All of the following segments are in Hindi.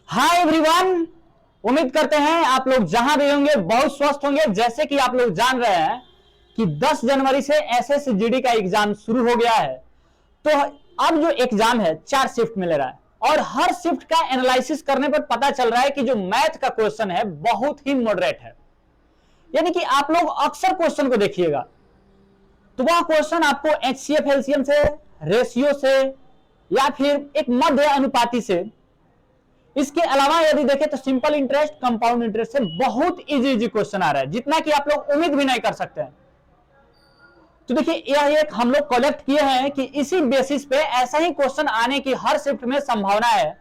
हाय एवरीवन, उम्मीद करते हैं आप लोग जहां भी होंगे बहुत स्वस्थ होंगे। जैसे कि आप लोग जान रहे हैं कि 10 जनवरी से एसएसजीडी का एग्जाम शुरू हो गया है। तो अब जो एग्जाम है 4 शिफ्ट में ले रहा है और हर शिफ्ट का एनालिसिस करने पर पता चल रहा है कि जो मैथ का क्वेश्चन है बहुत ही मॉडरेट है। यानी कि आप लोग अक्सर क्वेश्चन को देखिएगा तो वह क्वेश्चन आपको एचसीएफ एलसीएम से, रेशियो से या फिर एक मध्य अनुपाती से, इसके अलावा यदि देखें तो सिंपल इंटरेस्ट, कंपाउंड इंटरेस्ट से बहुत इजी क्वेश्चन आ रहा है, जितना कि आप लोग उम्मीद भी नहीं कर सकते हैं। तो देखिए यह एक हम लोग कलेक्ट किए हैं कि इसी बेसिस पे ऐसा ही क्वेश्चन आने की हर शिफ्ट में संभावना है।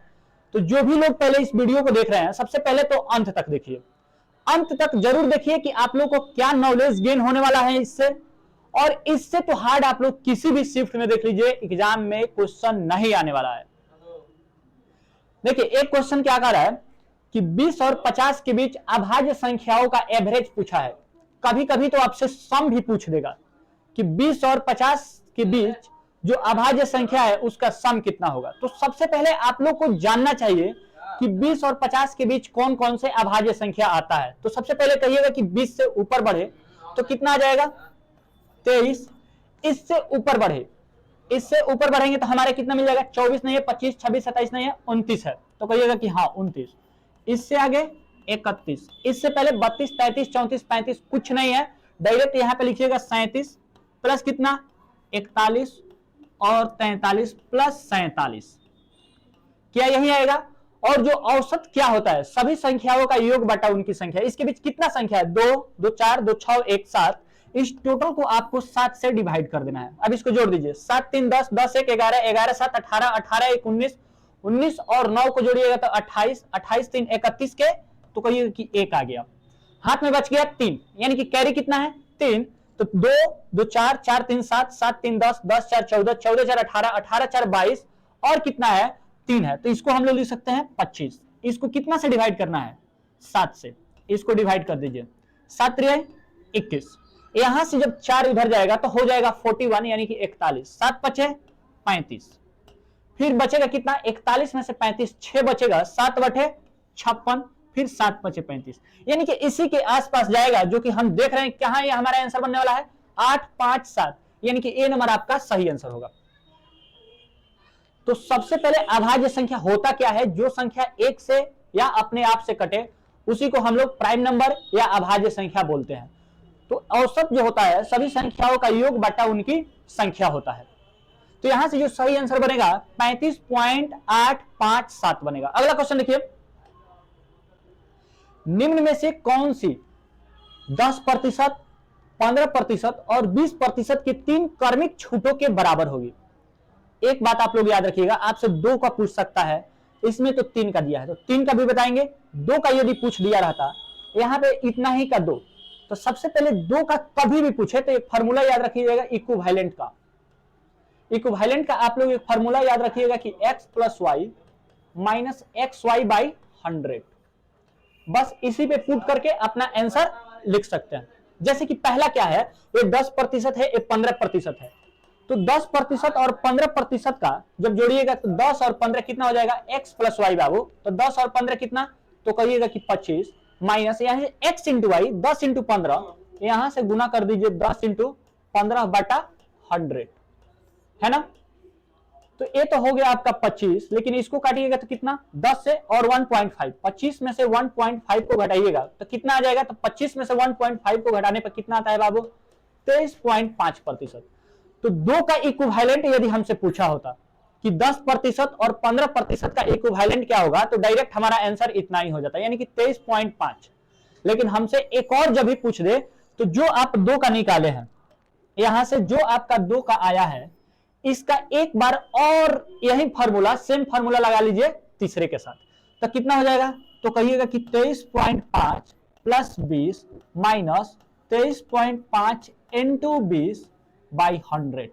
तो जो भी लोग पहले इस वीडियो को देख रहे हैं सबसे पहले तो अंत तक देखिए, अंत तक जरूर देखिए कि आप लोग को क्या नॉलेज गेन होने वाला है इससे। और इससे तो हार्ड आप लोग किसी भी शिफ्ट में देख लीजिए एग्जाम में क्वेश्चन नहीं आने वाला है। देखिए एक क्वेश्चन क्या कर रहा है कि 20 और 50 के बीच अभाज्य संख्याओं का एवरेज पूछा है। कभी कभी तो आपसे सम भी पूछ देगा कि 20 और 50 के बीच जो अभाज्य संख्या है उसका सम कितना होगा। तो सबसे पहले आप लोग को जानना चाहिए कि 20 और 50 के बीच कौन कौन से अभाज्य संख्या आता है। तो सबसे पहले कहिएगा कि 20 से ऊपर बढ़े तो कितना आ जाएगा 23। इससे ऊपर बढ़े, इससे ऊपर बढ़ेंगे तो हमारे कितना मिल जाएगा 24 नहीं है, 25, 26, 27 नहीं है, 29 है। तो कहिएगा कि हाँ 29। इससे आगे 31, इससे पहले 32, 33, 34, 35 कुछ नहीं है, डायरेक्ट यहां पे लिखिएगा 37 प्लस कितना 41 और 43 प्लस 47, क्या यही आएगा। और जो औसत क्या होता है, सभी संख्याओं का योग बटा उनकी संख्या। इसके बीच कितना संख्या है 2, 2 4, 2 6, 1 7। इस टोटल को आपको 7 से डिवाइड कर देना है। अब इसको जोड़ दीजिए, 7 3 10, 10 1 11, 11 7 18, 18 1 19, 19 और 9 को जोड़िएगा तो 28, 28 3 31 के, तो कहिए कि 1 आ गया। हाथ में बच गया 3, यानी कि कैरी कितना है 3। तो 2 2 4, 4 3 7, 7 3 10, 10 4 14, 14 4 18, 18 4 22 और कितना है 3 है। तो इसको हम लोग लिख सकते हैं 25। इसको कितना से डिवाइड करना है 7 से, इसको डिवाइड कर दीजिए, 7 3 21। यहां से जब 4 इधर जाएगा तो हो जाएगा 41 यानी कि 41। 7 बचे 35, फिर बचेगा कितना 41 में से 35 6 बचेगा, 7 बटे 56, फिर 7 बचे 35, यानी कि इसी के आसपास जाएगा जो कि हम देख रहे हैं कहां ये हमारा आंसर बनने वाला है 8 5 7, यानी कि ए नंबर आपका सही आंसर होगा। तो सबसे पहले अभाज्य संख्या होता क्या है, जो संख्या 1 से या अपने आप से कटे उसी को हम लोग प्राइम नंबर या अभाज्य संख्या बोलते हैं। तो औसत जो होता है सभी संख्याओं का योग बटा उनकी संख्या होता है। तो यहां से जो सही आंसर बनेगा 35.857 बनेगा। अगला क्वेश्चन देखिए, निम्न में से कौन सी 10%, 15% और 20% की 3 क्रमिक छूटों के बराबर होगी। एक बात आप लोग याद रखिएगा, आपसे 2 का पूछ सकता है, इसमें तो 3 का दिया है तो 3 का भी बताएंगे। 2 का यदि पूछ दिया रहता यहां पे इतना ही का 2, तो सबसे पहले 2 का कभी भी पूछे तो एक फार्मूला याद रखिएगा इक्विवेलेंट का। इक्विवेलेंट का आप लोग एक फार्मूला याद रखिएगा कि x plus Y minus X Y by 100। बस इसी पे पुट करके अपना आंसर लिख सकते हैं। जैसे कि पहला क्या है, ये 10% है, ये 15% है। तो 10% और 15% का जब जोड़िएगा तो 10 और 15 कितना हो जाएगा x प्लस वाई बाबू। तो 10 और 15 कितना, तो कहिएगा कि 25 माइनस यहां से x इंटू वाई 10 इंटू 15, यहां से गुना कर दीजिए 10 इंटू 15 बटा 100, है ना। तो ये तो हो गया आपका 25, लेकिन इसको काटिएगा तो कितना 10 से और 1.5, 25 में से 1.5 को घटाइएगा तो कितना आ जाएगा। तो 25 में से 1.5 को घटाने पर कितना आता है बाबू 23.5%। तो 2 का इक्विवेलेंट यदि हमसे पूछा होता कि 10% और 15% का इक्विवेलेंट क्या होगा, तो डायरेक्ट हमारा आंसर इतना ही हो जाता है, यानी कि 23.5। लेकिन हमसे एक और जब भी पूछ दे तो जो आप 2 का निकाले हैं, यहां से जो आपका 2 का आया है, इसका एक बार और यही फार्मूला, सेम फार्मूला लगा लीजिए तीसरे के साथ, तो कितना हो जाएगा। तो कहिएगा कि 23.5 प्लस 20 माइनस 23.5 इंटू 20 बाई 100,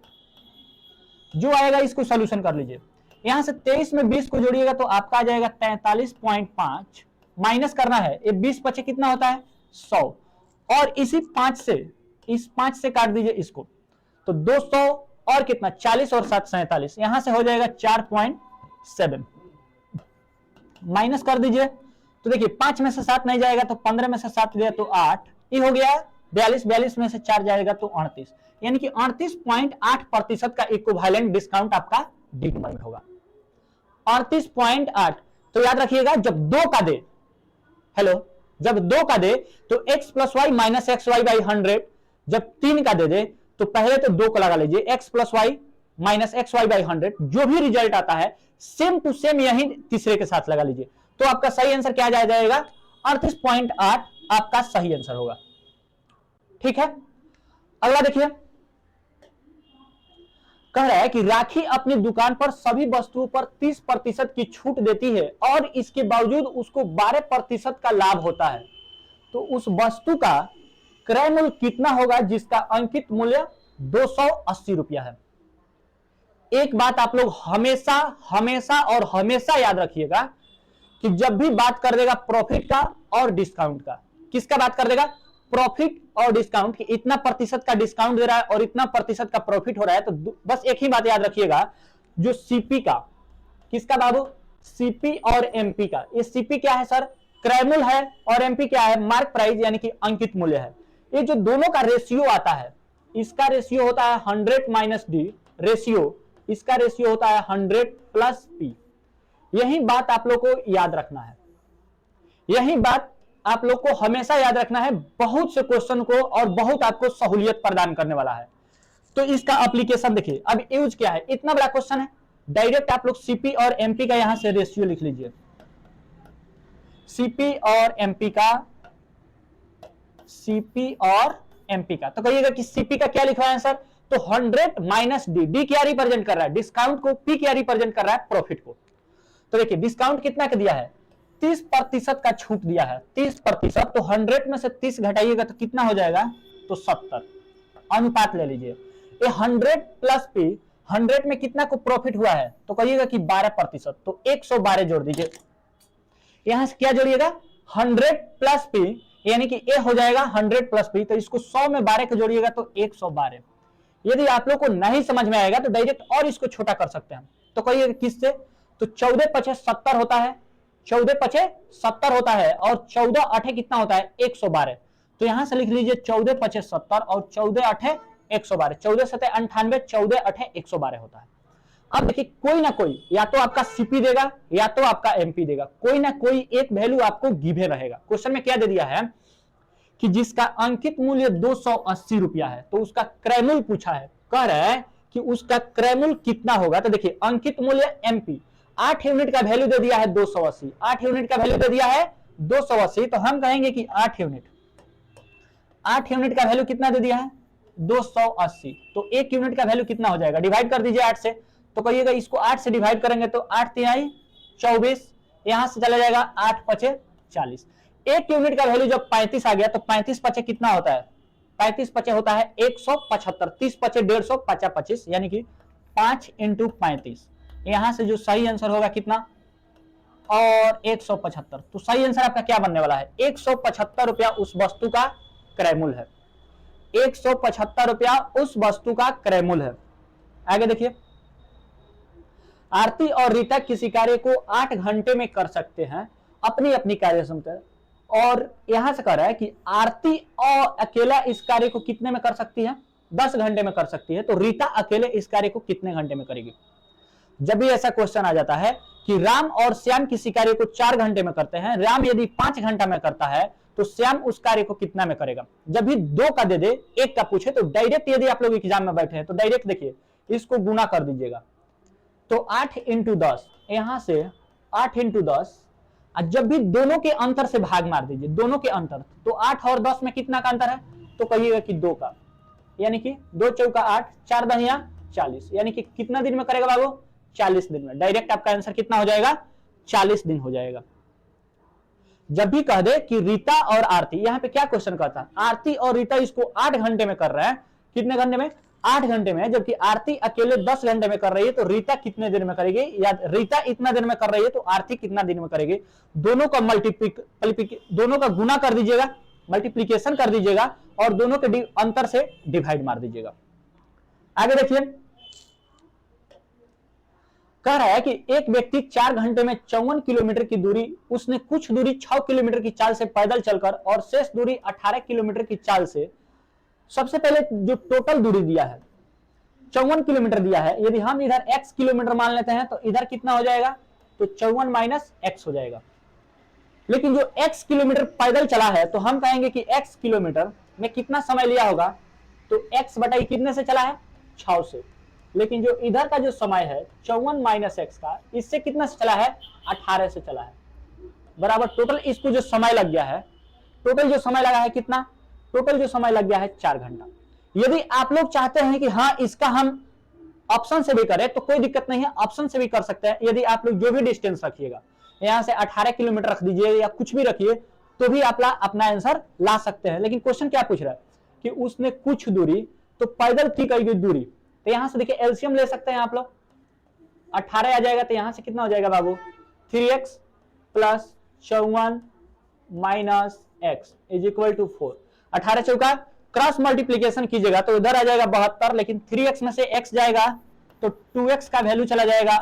जो आएगा इसको सोल्यूशन कर लीजिए। यहां से 23 में 20 को जोड़िएगा तो आपका आ जाएगा 43.5, माइनस करना है, ये 20 बचे कितना होता है 100, और इसी 5 से, इस 5 से काट दीजिए इसको, तो 200 और कितना 40 और 7 47, यहां से हो जाएगा 4.7। माइनस कर दीजिए, तो देखिए 5 में से 7 नहीं जाएगा तो 15 में से 7 गया तो 8, ये हो गया 42, 42 में से 4 जाएगा तो 38, यानी कि 38.8% का इक्विवेलेंट डिस्काउंट आपका डिटरमाइन होगा। 38.8, तो याद रखिएगा जब 2 का दे, हेलो, जब 2 का दे तो x plus Y minus X Y by 100, जब 3 का दे तो पहले तो 2 को लगा लीजिए, x plus Y minus X Y by 100, जो भी रिजल्ट आता है सेम टू सेम यही तीसरे के साथ लगा लीजिए, तो आपका सही आंसर क्या जाएगा 38.8 आपका सही आंसर होगा। ठीक है, अगला देखिए, कह रहा है कि राखी अपनी दुकान पर सभी वस्तुओं पर 30% की छूट देती है और इसके बावजूद उसको 12% का लाभ होता है, तो उस वस्तु का क्रय मूल्य कितना होगा जिसका अंकित मूल्य 280 रुपया है। एक बात आप लोग हमेशा हमेशा और हमेशा याद रखिएगा कि जब भी बात कर देगा प्रॉफिट का और डिस्काउंट का, किसका बात कर देगा, प्रॉफिट और डिस्काउंट, कि इतना प्रतिशत का डिस्काउंट दे रहा है और इतना प्रतिशत का प्रॉफिट हो रहा है, तो बस एक ही बात याद रखिएगा, जो सीपी का, किसका बाबू, सीपी और एमपी का, ये सीपी क्या है सर, क्रय मूल्य है, और एमपी क्या है, मार्क प्राइस यानी कि अंकित मूल्य है। ये जो दोनों का रेशियो आता है, इसका रेशियो होता है 100 माइनस डी रेशियो, इसका रेशियो होता है 100 प्लस पी। यही बात आप लोग को याद रखना है, यही बात आप लोग को हमेशा याद रखना है, बहुत से क्वेश्चन को और बहुत आपको सहूलियत प्रदान करने वाला है। तो इसका एप्लीकेशन देखिए, अब यूज क्या है, इतना बड़ा क्वेश्चन है, डायरेक्ट आप लोग सीपी और एमपी का यहां से रेशियो लिख लीजिए, सीपी और एमपी का, सीपी और एमपी का, तो कहिएगा कि सीपी का क्या लिखवाया है सर, तो 100 माइनस डी, डी क्या रिप्रेजेंट कर रहा है, डिस्काउंट को, पी क्या रिप्रेजेंट कर रहा है, प्रॉफिट को। तो देखिए डिस्काउंट कितना का दिया है, 30% का छूट दिया है, 30%, तो 100 में से 30 घटाइएगा तो कितना हो जाएगा, तो 70, अनुपात ले लीजिए, ये 100 प्लस पी, 100 में कितना को प्रॉफिट हुआ है, तो कहिएगा कि 12%, तो 112 जोड़ दीजिए, यहां से क्या जोड़िएगा 100 प्लस पी, यानी कि ए हो जाएगा 100 प्लस पी, तो इसको 100 में 12 को जोड़िएगा तो 112। यदि आप लोग को नहीं समझ में आएगा तो डायरेक्ट और इसको छोटा कर सकते हैं, तो कहिए किससे, तो 14 पचे 70 होता है, 14 पचे 70 होता है, और 14 अठे कितना होता है 112, तो यहां से लिख लीजिए 14 पचे 70 और 14 अठे 112, 14 सते 98, 14 अठे 112 होता है। अब देखिए कोई ना कोई, या तो आपका सीपी देगा या तो आपका एमपी देगा, कोई ना कोई एक वैल्यू आपको गिवे रहेगा। क्वेश्चन में क्या दे दिया है कि जिसका अंकित मूल्य 280 रुपया है, तो उसका क्रय मूल्य पूछा है, कह रहा है कि उसका क्रय मूल्य कितना होगा, तो देखिए अंकित मूल्य एमपी 8 यूनिट का वैल्यू दे दिया है 280, 8 यूनिट का वैल्यू दे दिया है 280, तो हम कहेंगे कि 8 यूनिट का वैल्यू कितना दे दिया है 280, तो 1 यूनिट का वैल्यू कितना हो जाएगा, डिवाइड कर दीजिए 8 से, तो कहिएगा इसको 8 से डिवाइड करेंगे तो 8 तिहाई 24, यहां से चला जाएगा 8 पचे 40, 1 यूनिट का वैल्यू जब 35 आ गया तो 35 पचे कितना होता है, 35 पचे होता है 175, 30 पचे 150, 50 25, यानी कि 5 इंटू 35, यहां से जो सही आंसर होगा कितना, और 175, तो सही आंसर आपका क्या बनने वाला है 175 रुपया उस वस्तु का क्रय मूल्य है, 175 रुपया उस वस्तु का क्रय मूल्य है। आगे देखिए, आरती और रीता किसी कार्य को 8 घंटे में कर सकते हैं अपनी अपनी कार्य क्षमता, और यहां से कह रहा है कि आरती और अकेला इस कार्य को कितने में कर सकती है, 10 घंटे में कर सकती है, तो रीता अकेले इस कार्य को कितने घंटे में करेगी। जब भी ऐसा क्वेश्चन आ जाता है कि राम और श्याम किसी कार्य को 4 घंटे में करते हैं, राम यदि 5 घंटा में करता है तो श्याम उस कार्य को कितना में करेगा। जब भी 2 का दे दे 1 का पूछे तो डायरेक्ट, यदि आप लोग एग्जाम में बैठे हैं तो डायरेक्ट देखिए इसको गुना कर दीजिएगा, तो 8 इंटू 10, यहां से 8 इंटू 10, जब भी दोनों के अंतर से भाग मार दीजिए, दोनों के अंतर, तो 8 और 10 में कितना का अंतर है, तो कहिएगा कि 2 का, यानी कि 2 चौका 8, 4 दहिया 40, यानी कि कितना दिन में करेगा बाबू 40 दिन में। डायरेक्ट आपका आंसर कितना हो जाएगा 40 दिन हो जाएगा। जब भी कह दे कि रीता और आरती, यहां पे क्या क्वेश्चन करता है, आरती और रीता इसको 8 घंटे में कर रहा है, कितने घंटे में 8 घंटे में, जबकि आरती अकेले 10 घंटे में कर रही है, तो रीता कितने दिन में करेगी, या रीता इतना दिन में कर रही है तो आरती कितना दिन में करेगी। दोनों का दोनों का गुना कर दीजिएगा, मल्टीप्लीकेशन कर दीजिएगा, और दोनों के अंतर से डिवाइड मार दीजिएगा। आगे देखिए, कह रहा है कि एक व्यक्ति 4 घंटे में 54 किलोमीटर की दूरी, उसने कुछ दूरी 6 किलोमीटर की चाल से पैदल चलकर और शेष दूरी 18 किलोमीटर की चाल से, सबसे पहले जो टोटल दूरी दिया है 54 किलोमीटर दिया है, यदि हम इधर x किलोमीटर मान लेते हैं तो इधर कितना हो जाएगा, तो 54 माइनस x हो जाएगा। लेकिन जो x किलोमीटर पैदल चला है तो हम कहेंगे कि x किलोमीटर में कितना समय लिया होगा, तो x बटा कितने से चला है, 6 से। लेकिन जो इधर का जो समय है 54 माइनस एक्स का, इससे कितना से चला है, 18 से चला है, बराबर टोटल इसको जो समय लग गया है, टोटल जो समय लगा है कितना, टोटल जो समय लग गया है 4 घंटा। यदि आप लोग चाहते हैं कि हाँ इसका हम ऑप्शन से भी करें तो कोई दिक्कत नहीं है, ऑप्शन से भी कर सकते हैं। यदि आप लोग जो भी डिस्टेंस रखिएगा, यहां से 18 किलोमीटर रख दीजिए या कुछ भी रखिए तो भी आप अपना आंसर ला सकते हैं। लेकिन क्वेश्चन क्या पूछ रहा है कि उसने कुछ दूरी, तो पैदल की गई दूरी, तो यहां से देखिए एलसीएम ले सकते हैं आप लोग, 18 आ जाएगा तो यहां से कितना हो जाएगा बाबू, 3x plus 54 minus X is equal to 4। 18 चौका क्रॉस मल्टीप्लीकेशन कीजिएगा तो इधर आ जाएगा 72, लेकिन 3x में से x जाएगा तो 2x का वैल्यू चला जाएगा,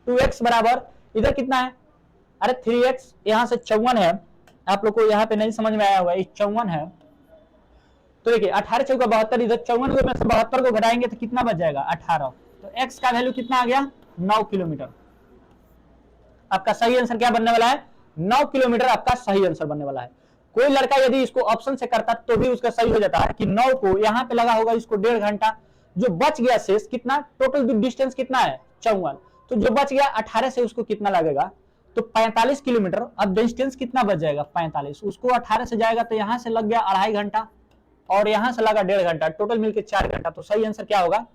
2x बराबर इधर कितना है, अरे 3x यहां से 54 है, आप लोग को यहां पे नहीं समझ में आया हुआ, 54 है तो देखिए 18 चौका 72, इधर 54 में से 72 को घटाएंगे तो कितना बच जाएगा, 18। तो x का वैल्यू कितना आ गया, 9 किलोमीटर। आपका सही आंसर क्या बनने वाला है, 9 किलोमीटर आपका सही आंसर बनने वाला है। कोई लड़का यदि इसको ऑप्शन से करता तो भी उसका सही हो जाता है कि 9 को यहां पे लगा होगा इसको 1.5 घंटा, जो बच गया शेष कितना, टोटल डिस्टेंस कितना है 54, तो जो बच गया 18 से उसको कितना लगेगा, तो 45 किलोमीटर। अब डिस्टेंस कितना बच जाएगा 45, उसको 18 से जाएगा तो यहां से लग गया 2.5 घंटा और यहां से लगा 1.5 घंटा, टोटल मिलकर 4 घंटा। तो सही आंसर क्या होगा,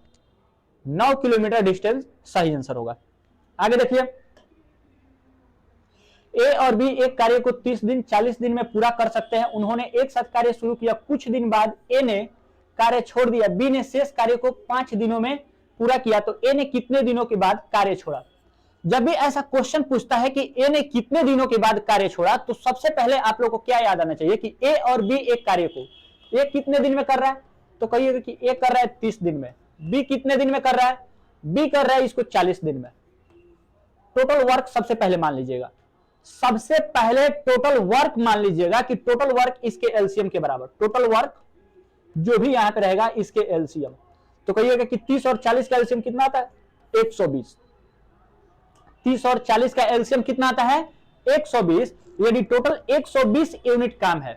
9 किलोमीटर डिस्टेंस सही आंसर होगा। आगे देखिए, ए और बी एक कार्य को 30 दिन 40 दिन में पूरा कर सकते हैं। उन्होंने एक साथ कार्य शुरू किया, कुछ दिन बाद ए ने कार्य छोड़ दिया, बी ने शेष कार्य को 5 दिनों में पूरा किया, तो ए ने कितने दिनों के बाद कार्य छोड़ा। जब भी ऐसा क्वेश्चन पूछता है कि ए ने कितने दिनों के बाद कार्य छोड़ा, तो सबसे पहले आप लोग को क्या याद आना चाहिए कि ए और बी एक कार्य को ए कितने दिन में कर रहा है, तो कहिएगा कि ए कर रहा है 30 दिन में, बी कितने दिन में कर रहा है, बी कर रहा है इसको 40 दिन में। टोटल वर्क सबसे पहले मान लीजिएगा, सबसे पहले टोटल वर्क मान लीजिएगा कि टोटल वर्क इसके एलसीएम के बराबर, टोटल वर्क जो भी यहां पे रहेगा इसके एलसीएम, तो कहिएगा कि 30 और 40 का एलसीएम कितना आता है, 120। 30 और 40 का एलसीएम कितना आता है, 120। यदि टोटल 120 यूनिट काम है,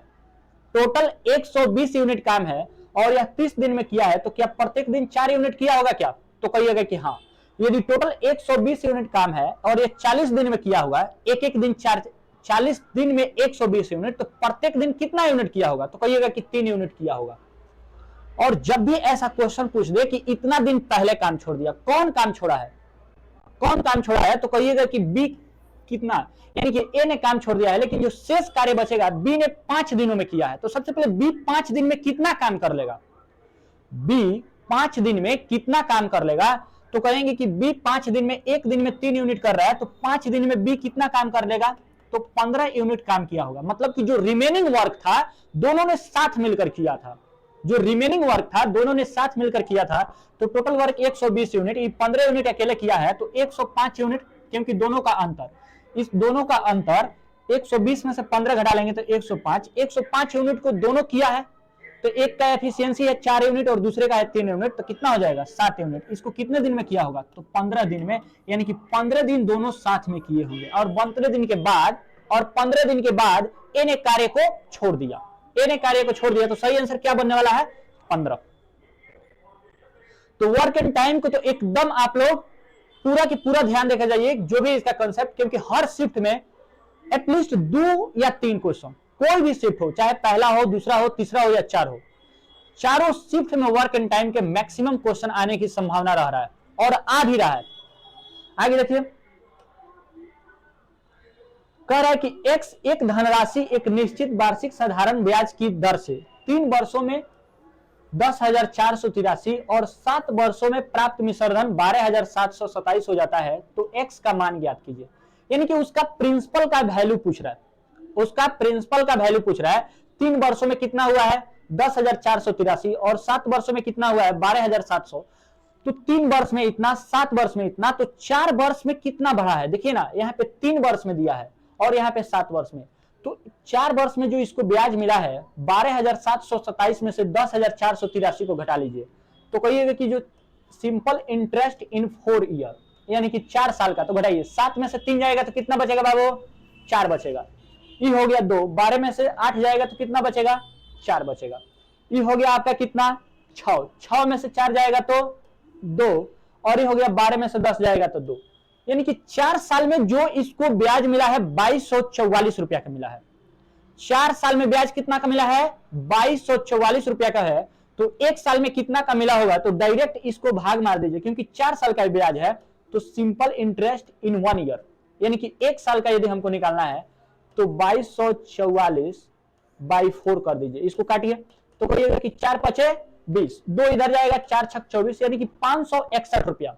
टोटल 120 यूनिट काम है और यह 30 दिन में किया है, तो क्या प्रत्येक दिन 4 यूनिट किया होगा क्या, तो कहिएगा कि हाँ। यदि टोटल 120 यूनिट काम है और ये 40 दिन में किया हुआ है, एक एक दिन 40 दिन में 120 यूनिट, तो प्रत्येक दिन कितना यूनिट किया होगा, तो कहिएगा कि 3 यूनिट किया होगा। और जब भी ऐसा क्वेश्चन पूछ दे कि इतना दिन पहले काम छोड़ दिया, कौन काम छोड़ा है, कौन काम छोड़ा है, तो कहिएगा कि बी कितना, यानी कि ए ने काम छोड़ दिया है, लेकिन जो शेष कार्य बचेगा बी ने 5 दिनों में किया है। तो सबसे पहले बी 5 दिन में कितना काम कर लेगा, बी 5 दिन में कितना काम कर लेगा, तो कहेंगे कि बी 5 दिन में, एक दिन में 3 यूनिट कर रहा है, तो 5 दिन में बी कितना काम कर लेगा, तो 15 यूनिट काम किया होगा। मतलब कि जो रिमेनिंग वर्क था दोनों ने साथ मिलकर किया था, जो रिमेनिंग वर्क था दोनों ने साथ मिलकर किया था, तो टोटल वर्क 120 यूनिट, 15 यूनिट अकेले किया है तो 105 यूनिट, क्योंकि दोनों का अंतर, इस दोनों का अंतर 120 में से 15 घटा लेंगे तो 105 यूनिट को दोनों किया है, तो एक का एफिशिएंसी है 4 यूनिट और दूसरे का है 3 यूनिट, तो कितना हो जाएगा 7 यूनिट। इसको कितने दिन में किया होगा, तो 15 दिन में, यानी कि 15 दिन दोनों साथ में किए होंगे। और 15 दिन के बाद ए ने कार्य को छोड़ दिया, ए ने कार्य को छोड़ दिया, तो सही आंसर क्या बनने वाला है, 15। तो वर्क एंड टाइम को तो एकदम आप लोग पूरा की पूरा ध्यान देखा जाइए, जो भी इसका कंसेप्ट, क्योंकि हर शिफ्ट में एटलीस्ट 2 या 3 क्वेश्चन, कोई भी शिफ्ट हो, चाहे पहला हो, दूसरा हो, तीसरा हो या 4 हो, चारों शिफ्ट में वर्क एंड टाइम के मैक्सिमम क्वेश्चन आने की संभावना रह रहा है और आ भी रहा है। आगे देखिए, कह रहा है कि x एक धनराशि एक निश्चित वार्षिक साधारण ब्याज की दर से 3 वर्षों में 10,483 और 7 वर्षों में प्राप्त मिश्रधन 12,727 हो जाता है, तो x का मान ज्ञात कीजिए। यानी कि उसका प्रिंसिपल का वैल्यू पूछ रहा है, उसका प्रिंसिपल का वैल्यू पूछ रहा है। 3 वर्षों में कितना हुआ है 10,483 और 7 वर्षों में कितना हुआ है 12,700। तो 3 वर्ष में इतना, 7 वर्ष में इतना, तो 4 वर्ष में कितना बढ़ा है? देखिए ना, यहाँ पे 3 वर्ष में दिया है और यहाँ पे 7 वर्ष में। तो 4 वर्ष में जो इसको ब्याज मिला है 12,727 में से 10,483 को घटा लीजिए, तो कहिएगा कि जो सिंपल इंटरेस्ट इन 4 ईयर यानी कि 4 साल का, तो घटाइए 7 में से 3 जाएगा तो कितना बचेगा बाबू? 4 बचेगा। ये हो गया 2, 12 में से 8 जाएगा तो कितना बचेगा? 4 बचेगा। ये हो गया आपका कितना? 6, 6 में से 4 जाएगा तो 2, और ये हो गया 12 में से 10 जाएगा तो 2, यानी कि 4 साल में जो इसको ब्याज मिला है 2244 रुपया का मिला है। 4 साल में ब्याज कितना का मिला है? 2244 रुपया का है। तो 1 साल में कितना का मिला होगा? तो डायरेक्ट इसको भाग मार दीजिए, क्योंकि 4 साल का ब्याज है तो सिंपल इंटरेस्ट इन 1 ईयर यानी कि 1 साल का यदि हमको निकालना है तो 2244/4 कर दीजिए, इसको काटिए तो कहिएगा कि 4 पचे 20, 2 इधर जाएगा, 4 छक 24 यानी कि 561 रुपया।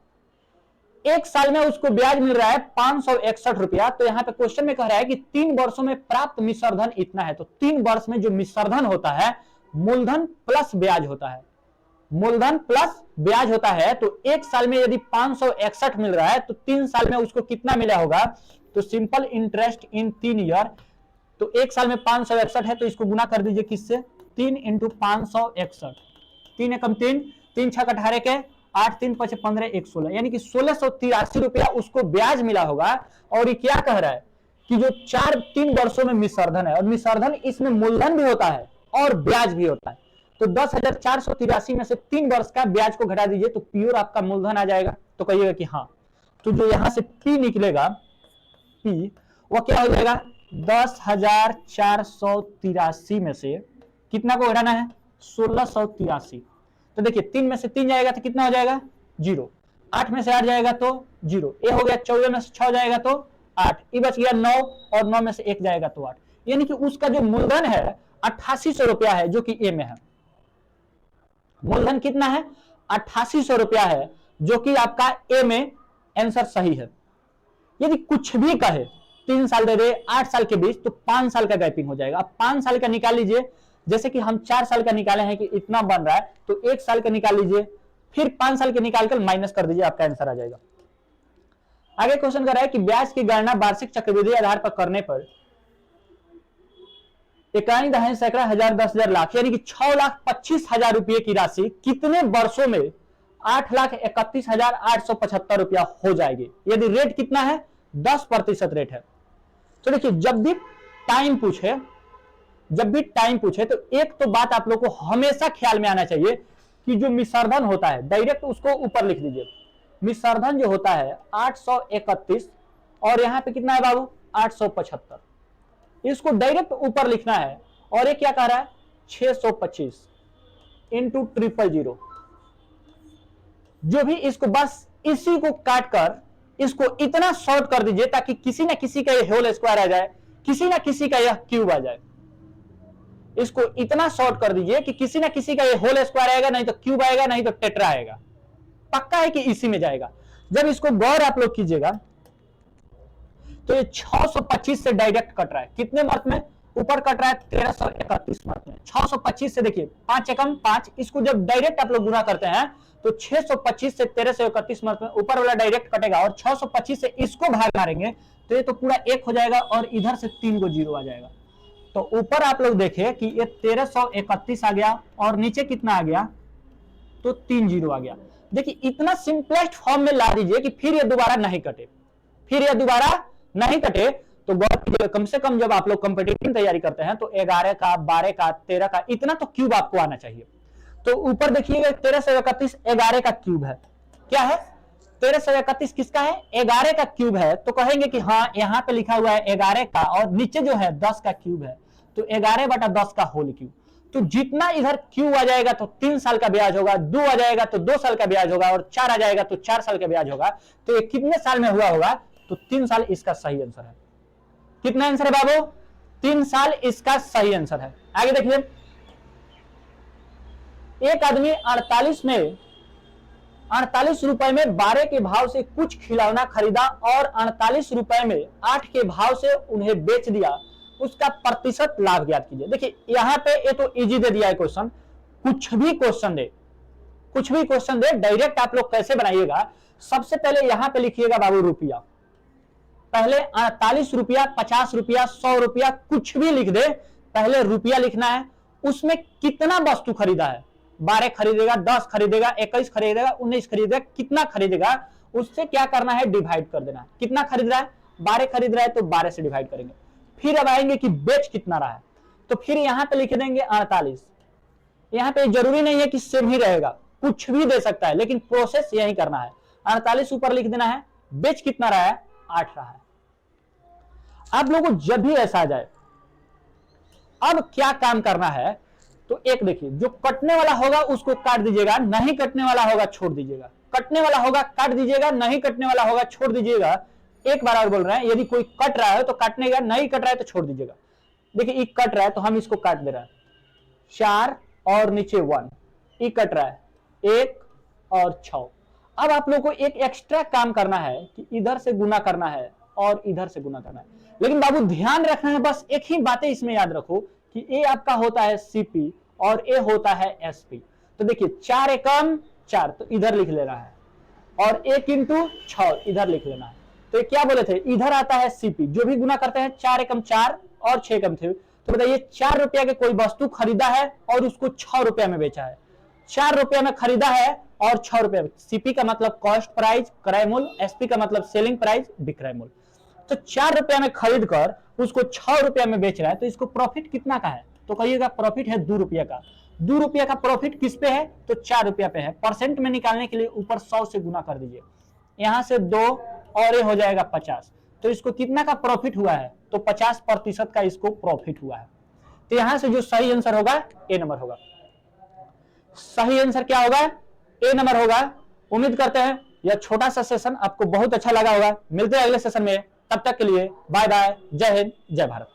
1 साल में उसको ब्याज मिल रहा है 561 रुपया। तो यहाँ पे क्वेश्चन में कह रहा है कि 3 वर्षों में प्राप्त मिश्रधन इतना है। तो 3 वर्ष में जो मिश्रधन होता है मूलधन प्लस ब्याज होता है, मूलधन प्लस ब्याज होता है। तो 1 साल में यदि 561 मिल रहा है तो 3 साल में उसको कितना मिला होगा? तो सिंपल इंटरेस्ट इन 3 ईयर, तो 1 साल में 561 है तो इसको गुना कर दीजिए किससे? 3 × 561, 3 एकम 3, 3 छक 18 के 8, 3 5 15, 1 16, यानी कि 1683 रुपया उसको ब्याज मिला होगा। और ये क्या कह रहा है कि जो 3 वर्षों में मिश्रधन है, और मिश्रधन इसमें मूलधन भी होता है और ब्याज भी होता है। तो 10,483 में से 3 वर्ष का ब्याज को घटा दीजिए तो प्योर आपका मूलधन आ जाएगा। तो कहिएगा कि हाँ, तो जो यहां से पी निकलेगा, पी वो क्या हो जाएगा? 10,483 में से कितना को घटाना है? 1683। तो देखिए 3 में से 3 जाएगा तो कितना हो जाएगा? 0, 8 में से 8 जाएगा तो 0, ये हो गया 14 में से 6 जाएगा तो 8, ये बच गया 9, और 9 में से 1 जाएगा तो 8, यानी कि उसका जो मूलधन है 8800 रुपया है, जो कि ए में है। मूलधन कितना है? 8800 रुपया है, जो कि आपका ए में आंसर सही है। यदि कुछ भी कहे 3 साल दे दे 8 साल के बीच, तो 5 साल का गैपिंग हो जाएगा। अब 5 साल का निकाल लीजिए, जैसे कि हम 4 साल का निकाले हैं कि इतना बन रहा है, तो 1 साल का निकाल लीजिए, फिर 5 साल के निकालकर माइनस कर दीजिए, आपका आंसर आ जाएगा। आगे क्वेश्चन कर रहा है कि ब्याज की गणना वार्षिक चक्रवृद्धि आधार पर करने पर इकाई दहाई सैकड़ा हजार 10,000 लाख यानी कि 6,25,000 रुपए की राशि कितने वर्षों में 8,31,875 रुपया हो जाएगी? यदि रेट कितना है? 10% रेट है। तो देखिए जब भी टाइम पूछे तो एक तो बात आप लोग को हमेशा ख्याल में आना चाहिए कि जो मिश्रधन होता है डायरेक्ट उसको ऊपर लिख दीजिए। मिश्रधन जो होता है 831 और यहाँ पे कितना है बाबू? 875, इसको डायरेक्ट ऊपर लिखना है। और ये क्या कह रहा है? 625 इंटू 000, जो भी इसको बस इसी को काट कर इसको इतना शॉर्ट कर दीजिए ताकि किसी ना किसी का ये होल स्क्वायर आ जाए, किसी ना किसी का यह क्यूब आ जाए। इसको इतना शॉर्ट कर दीजिए कि किसी ना किसी का ये होल स्क्वायर आएगा, नहीं तो क्यूब आएगा, नहीं तो टेट्रा आएगा। पक्का है कि इसी में जाएगा। जब इसको गौर आप लोग कीजिएगा तो ये 625 से डायरेक्ट कट रहा है। कितने मार्क में? ऊपर कट रहा है 1331 मार्क में। 625 से देखिए 5 एकम 5, इसको जब डायरेक्ट आप लोग गुना करते हैं तो 625 से 1331 मार्क में ऊपर वाला डायरेक्ट कटेगा, और 625 से इसको भाग मारेंगे तो ये तो पूरा 1 हो जाएगा, और इधर से 3 को 0 आ जाएगा। तो ऊपर आप लोग देखें कि ये 1331 आ गया, और नीचे कितना आ गया? तो 3 0 आ गया। देखिए इतना सिंपलेस्ट फॉर्म में ला दीजिए कि फिर ये दोबारा नहीं कटे, तो गौर कीजिए, कम से कम जब आप लोग कॉम्पिटिटिव तैयारी करते हैं तो 11 का 12 का 13 का इतना तो क्यूब आपको आना चाहिए। तो ऊपर देखिएगा 1331 11 का क्यूब है। क्या है? 1331 किसका है? 11 का क्यूब है। तो कहेंगे कि हाँ यहाँ पे लिखा हुआ है 11 का, और नीचे जो है 10 का क्यूब है, तो 11/10 का होल क्यूब। तो जितना इधर क्यूब आ जाएगा तो 3 साल का ब्याज होगा, 2 आ जाएगा तो 2 साल का ब्याज होगा, और 4 आ जाएगा तो 4 साल का ब्याज होगा। तो ये कितने साल में हुआ होगा? तो 3 साल इसका सही आंसर है। कितना आंसर है बाबू? 3 साल इसका सही आंसर है। आगे देखिए, एक आदमी 48 रुपए में 12 के भाव से कुछ खिलौना खरीदा और 48 रुपए में 8 के भाव से उन्हें बेच दिया, उसका प्रतिशत लाभ ज्ञात कीजिए। देखिए यहां पे ये तो इजी दे दिया है क्वेश्चन, कुछ भी क्वेश्चन दे कुछ भी क्वेश्चन दे डायरेक्ट आप लोग कैसे बनाइएगा, सबसे पहले यहां पे लिखिएगा बाबू रुपया, पहले 48 रुपया, 50 रुपया, 100 रुपया, कुछ भी लिख दे, पहले रुपया लिखना है। उसमें कितना वस्तु खरीदा है, 12 खरीदेगा, 10 खरीदेगा, 21 खरीदेगा, 19 खरीदेगा, कितना खरीदेगा, उससे क्या करना है, डिवाइड कर देना है। कितना खरीद रहा है, 12 खरीद रहा है तो 12 से डिवाइड करेंगे। फिर अब आएंगे कि बेच कितना रहा है, तो फिर यहां पे लिख देंगे 48। यहां पे जरूरी नहीं है कि सेम ही रहेगा, कुछ भी दे सकता है, लेकिन प्रोसेस यही करना है। 48 ऊपर लिख देना है, बेच कितना रहा है, 8 रहा है। आप लोगों को जब भी ऐसा आ जाए, अब क्या काम करना है, तो एक देखिए, जो कटने वाला होगा उसको काट दीजिएगा, नहीं कटने वाला होगा छोड़ दीजिएगा, कटने वाला होगा काट दीजिएगा, नहीं कटने वाला होगा छोड़ दीजिएगा। एक बार और बोल रहे हैं, यदि कोई कट रहा है तो काटने का, नहीं कट रहा है तो छोड़ दीजिएगा। देखिए ई कट रहा है तो हम इसको काट दे रहे हैं, 4 और नीचे 1, ई कट रहा है 1 और 6। अब आप लोग को एक एक्स्ट्रा काम करना है कि इधर से गुना करना है और इधर से गुना करना है। लेकिन बाबू ध्यान रखना है, बस एक ही बातें इसमें याद रखो कि ए आपका होता है सीपी और ए होता है एसपी। तो देखिए 4 एकम 4 तो इधर लिख लेना है, और 1 इंटू 6 इधर लिख लेना है। तो ये क्या बोले थे, इधर आता है सीपी, जो भी गुना करते हैं 4 एकम 4 और 6 एकम थे। तो बताइए 4 रुपया के कोई वस्तु खरीदा है और उसको 6 रुपया में बेचा है, 4 रुपया में खरीदा है और 6 रुपया में। सीपी का मतलब कॉस्ट प्राइस, क्रय मूल्य, एसपी का मतलब सेलिंग प्राइस, विक्रय मूल्य। तो 4 रुपया में खरीद कर उसको 6 रुपया में बेच रहा है, तो इसको प्रॉफिट कितना का है, तो कहिएगा प्रॉफिट है 2 रुपया का। 2 रुपया का प्रॉफिट किस पे है, तो 4 रुपया पे है। परसेंट में निकालने के लिए ऊपर 100 से गुना कर दीजिए, यहां से 2 और ये हो जाएगा 50। तो इसको कितना का प्रॉफिट हुआ है, तो 50% का इसको प्रॉफिट हुआ है। तो यहां से जो सही आंसर होगा ए नंबर होगा। सही आंसर क्या होगा, ए नंबर होगा। उम्मीद करते हैं यह छोटा सा सेशन आपको बहुत अच्छा लगा होगा। मिलते हैं अगले सेशन में, तब तक के लिए बाय बाय, जय हिंद, जय भारत।